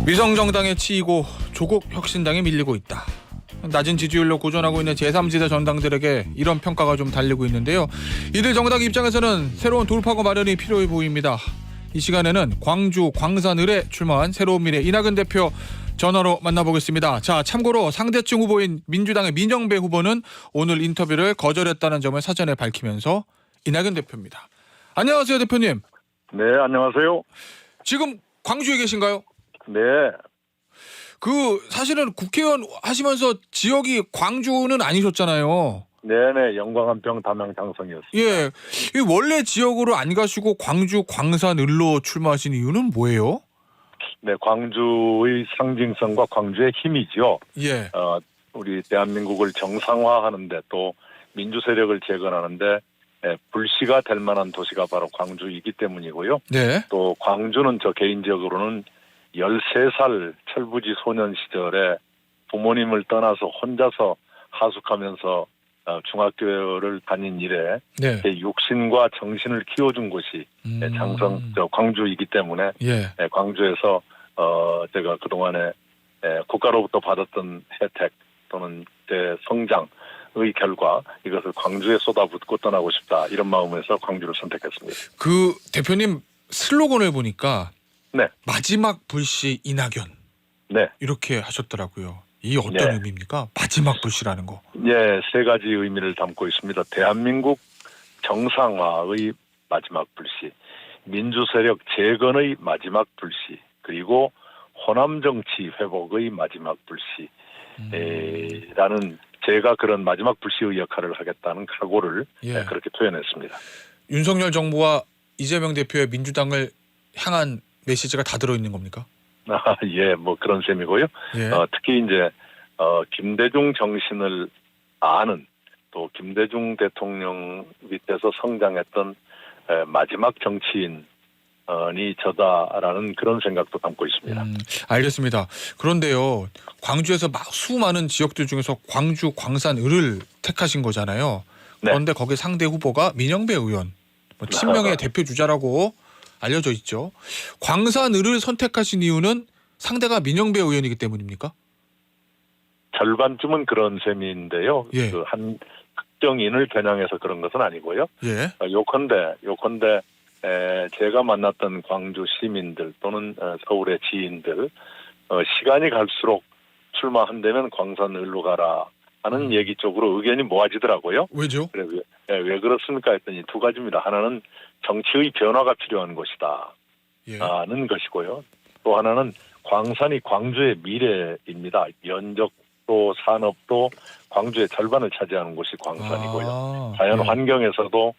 위성정당에 치이고 조국 혁신당에 밀리고 있다. 낮은 지지율로 고전하고 있는 제3지대 정당들에게 이런 평가가 좀 달리고 있는데요. 이들 정당 입장에서는 새로운 돌파구 마련이 필요해 보입니다. 이 시간에는 광주 광산을에 출마한 새로운 미래 이낙연 대표 전화로 만나보겠습니다. 자, 참고로 상대층 후보인 민주당의 민영배 후보는 오늘 인터뷰를 거절했다는 점을 사전에 밝히면서 이낙연 대표입니다. 안녕하세요, 대표님. 네, 안녕하세요. 지금 광주에 계신가요? 네, 사실은 국회의원 하시면서 지역이 광주는 아니셨잖아요. 네네, 영광한평 담양 장성이었습니다. 예, 이 원래 지역으로 안 가시고 광주 광산을로 출마하신 이유는 뭐예요? 네, 광주의 상징성과 광주의 힘이죠. 예, 우리 대한민국을 정상화하는데 또 민주 세력을 재건하는데 불씨가 될 만한 도시가 바로 광주이기 때문이고요. 네, 또 광주는 저 개인적으로는 13살 철부지 소년 시절에 부모님을 떠나서 혼자서 하숙하면서 중학교를 다닌 이래 네, 제 육신과 정신을 키워준 곳이 광주이기 때문에 예, 광주에서 제가 그동안에 국가로부터 받았던 혜택 또는 제 성장의 결과 이것을 광주에 쏟아붓고 떠나고 싶다 이런 마음에서 광주를 선택했습니다. 대표님 슬로건을 보니까 네, 마지막 불씨 이낙연 네, 이렇게 하셨더라고요. 이 어떤 네. 의미입니까? 마지막 불씨라는 거. 예, 세 가지 의미를 담고 있습니다. 대한민국 정상화의 마지막 불씨, 민주 세력 재건의 마지막 불씨, 그리고 호남 정치 회복의 마지막 불씨. 라는 제가 그런 마지막 불씨의 역할을 하겠다는 각오를 예. 그렇게 표현했습니다. 윤석열 정부와 이재명 대표의 민주당을 향한 메시지가 다 들어있는 겁니까? 예, 뭐 그런 셈이고요. 예. 특히 이제 김대중 정신을 아는 또 김대중 대통령 밑에서 성장했던 마지막 정치인이 저다라는 그런 생각도 담고 있습니다. 알겠습니다. 그런데요, 광주에서 수많은 지역들 중에서 광주 광산을을 택하신 거잖아요. 네. 그런데 거기 상대 후보가 민영배 의원, 친명의 대표 주자라고 알려져 있죠. 광산을을 선택하신 이유는 상대가 민영배 의원이기 때문입니까? 절반쯤은 그런 셈인데요. 예. 한 특정인을 겨냥해서 그런 것은 아니고요. 예. 요컨대 제가 만났던 광주 시민들 또는 서울의 지인들 시간이 갈수록 출마한다면 광산을로 가라 하는 얘기 쪽으로 의견이 모아지더라고요. 왜죠? 그래 왜 그렇습니까 했더니 두 가지입니다. 하나는 정치의 변화가 필요한 것이다 예. 하는 것이고요. 또 하나는 광산이 광주의 미래입니다. 면적도 산업도 광주의 절반을 차지하는 곳이 광산이고요. 자연 환경에서도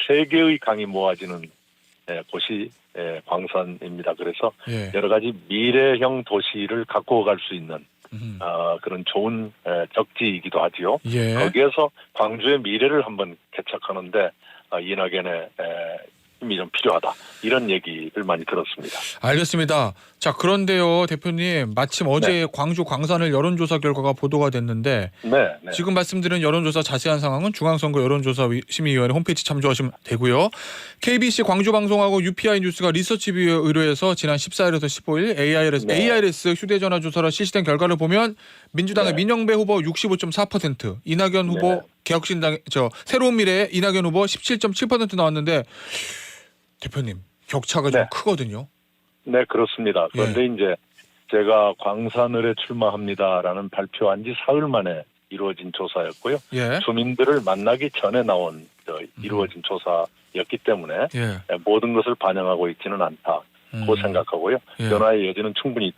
세계의 강이 모아지는 곳이 광산입니다. 그래서 예. 여러 가지 미래형 도시를 갖고 갈 수 있는 그런 좋은 적지이기도 하지요. 예. 거기에서 광주의 미래를 한번 개척하는데 이낙연의 힘이 좀 필요하다. 이런 얘기를 많이 들었습니다. 알겠습니다. 자, 그런데요, 대표님, 마침 어제 광주 광산을 여론조사 결과가 보도가 됐는데 네. 지금 말씀드린 여론조사 자세한 상황은 중앙선거 여론조사심의위원회 홈페이지 참조하시면 되고요. KBC 광주방송하고 UPI 뉴스가 리서치비에 의뢰해서 지난 14일에서 15일 AIRS 휴대전화 조사로 실시된 결과를 보면 민주당의 민영배 후보 65.4%, 이낙연 후보 개혁신당 새로운 미래의 이낙연 후보 17.7% 나왔는데 대표님 격차가 좀 크거든요. 네, 그렇습니다. 그런데 이제 제가 광산을에 출마합니다라는 발표한 지 사흘 만에 이루어진 조사였고요. 예. 주민들을 만나기 전에 이루어진 조사였기 때문에 모든 것을 반영하고 있지는 않다고 생각하고요. 변화의 여지는 충분히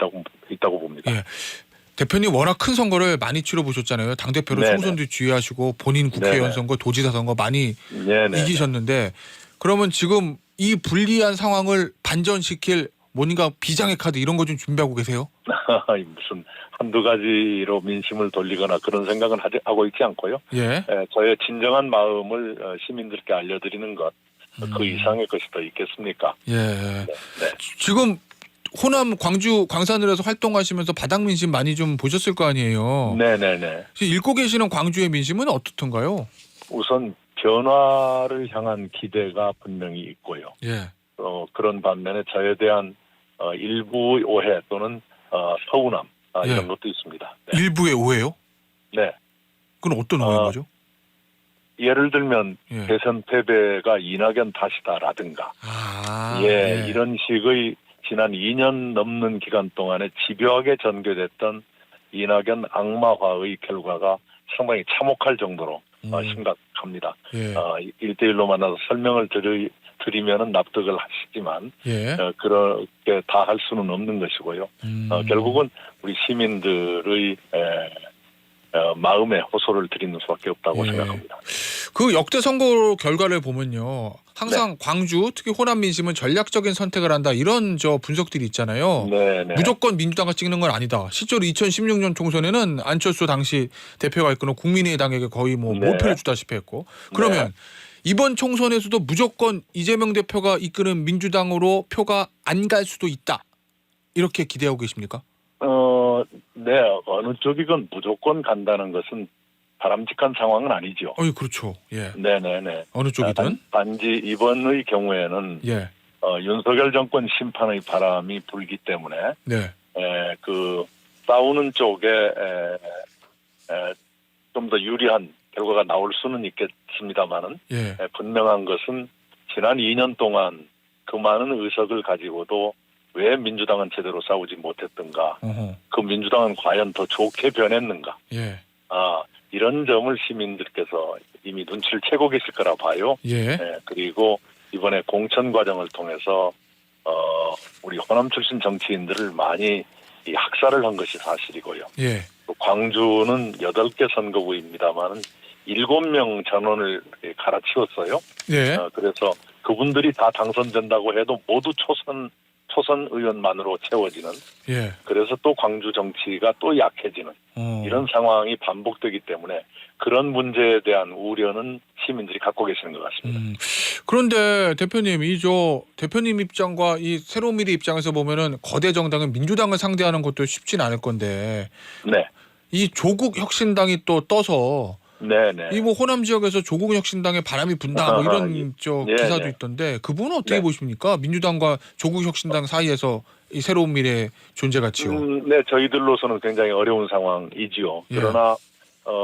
있다고 봅니다. 예. 대표님 워낙 큰 선거를 많이 치러보셨잖아요. 당대표로 총선도 지휘하시고 본인 국회의원 선거, 도지사 선거 많이 이기셨는데 그러면 지금 이 불리한 상황을 반전시킬 뭔가 비장의 카드 이런 거 좀 준비하고 계세요? 무슨 한두 가지로 민심을 돌리거나 그런 생각은 하고 있지 않고요. 예. 저의 진정한 마음을 시민들께 알려드리는 것, 그 이상의 것이 더 있겠습니까? 예. 지금 호남 광주 광산을에서 활동하시면서 바닥 민심 많이 좀 보셨을 거 아니에요. 네네네. 읽고 계시는 광주의 민심은 어떻던가요? 우선 변화를 향한 기대가 분명히 있고요. 예. 그런 반면에 저에 대한 일부의 오해 또는 서운함 예. 이런 것도 있습니다. 네. 일부의 오해요? 네. 그건 어떤 오해인 거죠? 예를 들면 예. 대선 패배가 이낙연 탓이다라든가 예. 이런 식의 지난 2년 넘는 기간 동안에 집요하게 전개됐던 이낙연 악마화의 결과가 상당히 참혹할 정도로 심각합니다. 예. 1대1로 만나서 설명을 드리면은 납득을 하시지만 예. 그렇게 다 할 수는 없는 것이고요. 결국은 우리 시민들의 마음에 호소를 드리는 수밖에 없다고 예. 생각합니다. 그 역대 선거 결과를 보면요. 항상 광주, 특히 호남 민심은 전략적인 선택을 한다. 이런 분석들이 있잖아요. 네네. 무조건 민주당을 찍는 건 아니다. 실제로 2016년 총선에는 안철수 당시 대표가 있거나 국민의당에게 거의 뭐 네. 모표를 주다시피 했고. 그러면 이번 총선에서도 무조건 이재명 대표가 이끄는 민주당으로 표가 안 갈 수도 있다. 이렇게 기대하고 계십니까? 네. 어느 쪽이건 무조건 간다는 것은 바람직한 상황은 아니죠. 그렇죠. 예. 네네네. 어느 쪽이든. 단지 이번의 경우에는 예. 윤석열 정권 심판의 바람이 불기 때문에 네. 그 싸우는 쪽에 좀 더 유리한 결과가 나올 수는 있겠습니다만은 예. 분명한 것은 지난 2년 동안 그 많은 의석을 가지고도 왜 민주당은 제대로 싸우지 못했던가, 어허. 그 민주당은 과연 더 좋게 변했는가, 예. 이런 점을 시민들께서 이미 눈치를 채고 계실 거라 봐요. 예. 그리고 이번에 공천 과정을 통해서 우리 호남 출신 정치인들을 많이 이 학살을 한 것이 사실이고요. 예. 또 광주는 8개 선거구입니다만은 7명 전원을 갈아치웠어요. 예. 그래서 그분들이 다 당선된다고 해도 모두 초선 의원만으로 채워지는. 예. 그래서 또 광주 정치가 또 약해지는 이런 상황이 반복되기 때문에 그런 문제에 대한 우려는 시민들이 갖고 계시는 것 같습니다. 그런데 대표님, 대표님 입장과 이 새로운 미래 입장에서 보면은 거대 정당은 민주당을 상대하는 것도 쉽진 않을 건데, 네. 이 조국 혁신당이 또 떠서 네네. 이 뭐 호남 지역에서 조국 혁신당에 바람이 분다 뭐 이런 기사도 있던데, 그분은 어떻게 보십니까? 민주당과 조국 혁신당 사이에서 이 새로운 미래 존재 가치요. 네, 저희들로서는 굉장히 어려운 상황이지요. 예. 그러나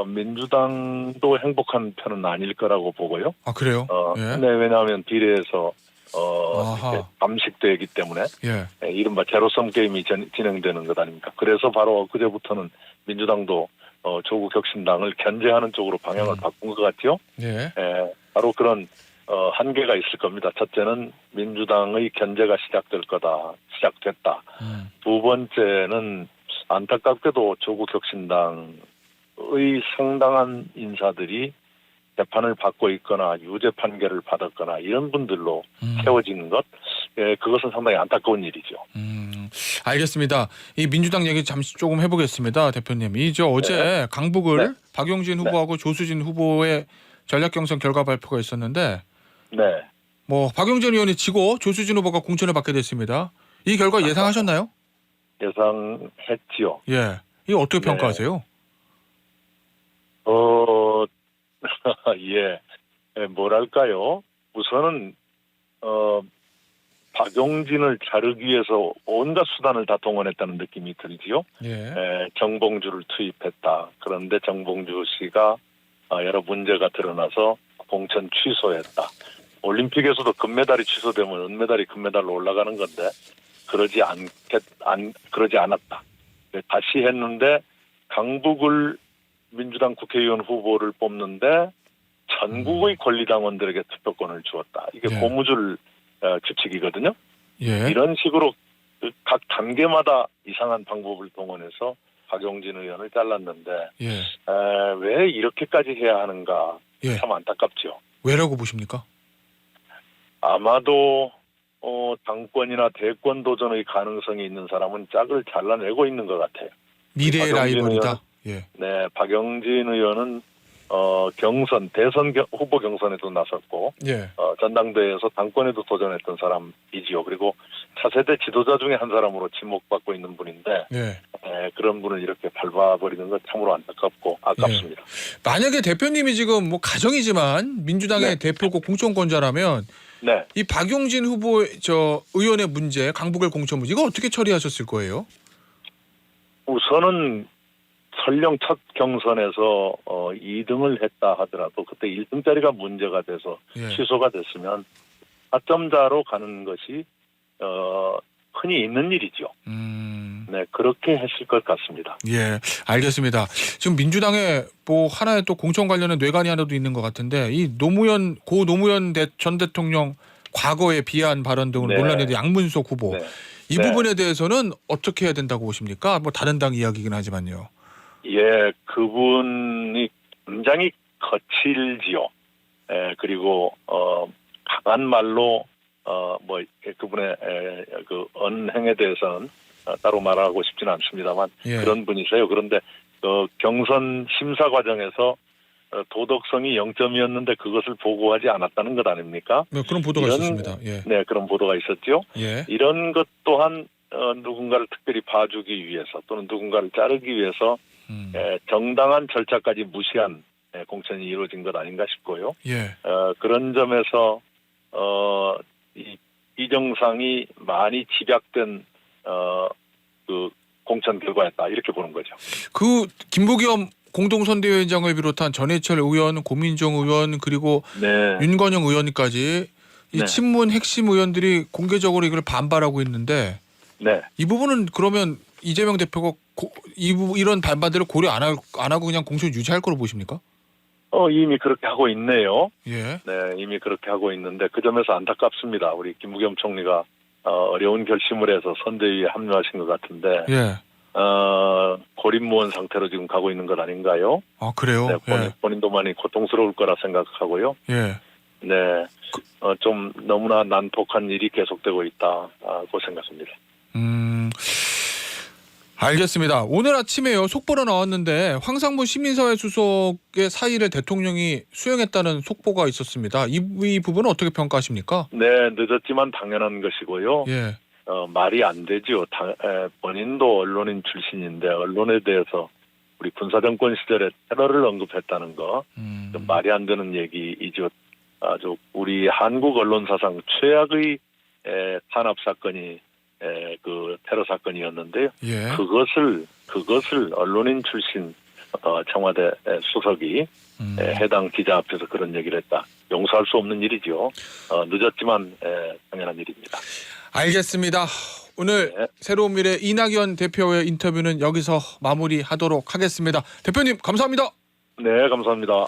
민주당도 행복한 편은 아닐 거라고 보고요. 그래요? 예. 네, 왜냐하면 비례해서 아하. 감식되기 때문에 예. 이른바 제로섬 게임이 진행되는 것 아닙니까? 그래서 바로 그제부터는 민주당도 조국 혁신당을 견제하는 쪽으로 방향을 바꾼 것 같죠. 예. 바로 그런 한계가 있을 겁니다. 첫째는 민주당의 견제가 시작됐다. 두 번째는 안타깝게도 조국 혁신당의 상당한 인사들이 재판을 받고 있거나 유죄 판결을 받았거나 이런 분들로 채워지는 것, 그것은 상당히 안타까운 일이죠. 알겠습니다. 이 민주당 얘기 잠시 조금 해보겠습니다, 대표님. 어제 강북을 박용진 후보하고 조수진 후보의 전략 경선 결과 발표가 있었는데, 뭐 박용진 의원이 지고 조수진 후보가 공천을 받게 됐습니다. 이 결과 예상하셨나요? 예상했지요. 예. 이거 어떻게 평가하세요? 뭐랄까요? 우선은 박용진을 자르기 위해서 온갖 수단을 다 동원했다는 느낌이 들지요. 정봉주를 투입했다. 그런데 정봉주 씨가 여러 문제가 드러나서 공천 취소했다. 올림픽에서도 금메달이 취소되면 은메달이 금메달로 올라가는 건데 그러지 않았다. 다시 했는데 강북을 민주당 국회의원 후보를 뽑는데 전국의 권리당원들에게 투표권을 주었다. 이게 고무줄 규칙이거든요. 이런 식으로 각 단계마다 이상한 방법을 동원해서 박용진 의원을 잘랐는데 왜 이렇게까지 해야 하는가 참 안타깝죠. 왜라고 보십니까? 아마도 당권이나 대권 도전의 가능성이 있는 사람은 짝을 잘라내고 있는 것 같아요. 미래의 라이벌이다. 네, 박용진 의원은 대선 후보 경선에도 나섰고 전당대회에서 당권에도 도전했던 사람이지요. 그리고 차세대 지도자 중에 한 사람으로 지목받고 있는 분인데 그런 분을 이렇게 밟아버리는 건 참으로 안타깝고 아깝습니다. 만약에 대표님이 지금 뭐 가정이지만 민주당의 대표고 공천권자라면 네. 이 박용진 후보 의원의 문제, 강북을 공천 문제 이거 어떻게 처리하셨을 거예요? 우선은 설령 첫 경선에서 2등을 했다 하더라도 그때 1등짜리가 문제가 돼서 예. 취소가 됐으면 타점자로 가는 것이 흔히 있는 일이죠. 네, 그렇게 했을 것 같습니다. 예, 알겠습니다. 지금 민주당에 뭐 하나의 또 공천 관련한 뇌관이 하나도 있는 것 같은데 이 고 노무현 전 대통령 과거의 비하한 발언 등으로 네. 논란이 된 양문석 후보 네. 이 네. 부분에 대해서는 어떻게 해야 된다고 보십니까? 뭐 다른 당 이야기긴 하지만요. 예, 그분이 굉장히 거칠지요. 그리고 강한 말로 뭐 그분의 그 언행에 대해서는 따로 말하고 싶지는 않습니다만 예. 그런 분이세요. 그런데 경선 심사 과정에서 도덕성이 0점이었는데 그것을 보고하지 않았다는 것 아닙니까? 네, 그런 보도가 있었습니다. 예. 네, 그런 보도가 있었죠. 예. 이런 것 또한 누군가를 특별히 봐주기 위해서 또는 누군가를 자르기 위해서 정당한 절차까지 무시한 공천이 이루어진 것 아닌가 싶고요. 예. 그런 점에서 이 비정상이 많이 집약된 그 공천 결과였다 이렇게 보는 거죠. 그 김부겸 공동선대위원장을 비롯한 전해철 의원, 고민정 의원 그리고 네. 윤건영 의원까지 이 네. 친문 핵심 의원들이 공개적으로 이걸 반발하고 있는데 네. 이 부분은 그러면 이재명 대표가 이런 반발들을 고려 안 하고 그냥 공천 유지할 거로 보십니까? 이미 그렇게 하고 있네요. 예. 네, 이미 그렇게 하고 있는데 그 점에서 안타깝습니다. 우리 김부겸 총리가 어려운 결심을 해서 선대위에 합류하신 것 같은데 예. 고립무원 상태로 지금 가고 있는 것 아닌가요? 아 그래요? 네, 본인도 많이 고통스러울 거라 생각하고요. 예. 네, 좀 너무나 난폭한 일이 계속되고 있다고 생각합니다. 알겠습니다. 오늘 아침에요 속보로 나왔는데 황상무 시민사회 수석의 사의를 대통령이 수용했다는 속보가 있었습니다. 이 부분은 어떻게 평가하십니까? 네, 늦었지만 당연한 것이고요. 예. 말이 안 되죠. 본인도 언론인 출신인데 언론에 대해서 우리 군사정권 시절에 테러를 언급했다는 거 좀 말이 안 되는 얘기이죠. 아주 우리 한국 언론사상 최악의 탄압 사건이 그 테러 사건이었는데요. 예. 그것을 언론인 출신 청와대 수석이 해당 기자 앞에서 그런 얘기를 했다. 용서할 수 없는 일이죠. 늦었지만 당연한 일입니다. 알겠습니다. 오늘 네. 새로운 미래 이낙연 대표의 인터뷰는 여기서 마무리하도록 하겠습니다. 대표님 감사합니다. 네, 감사합니다.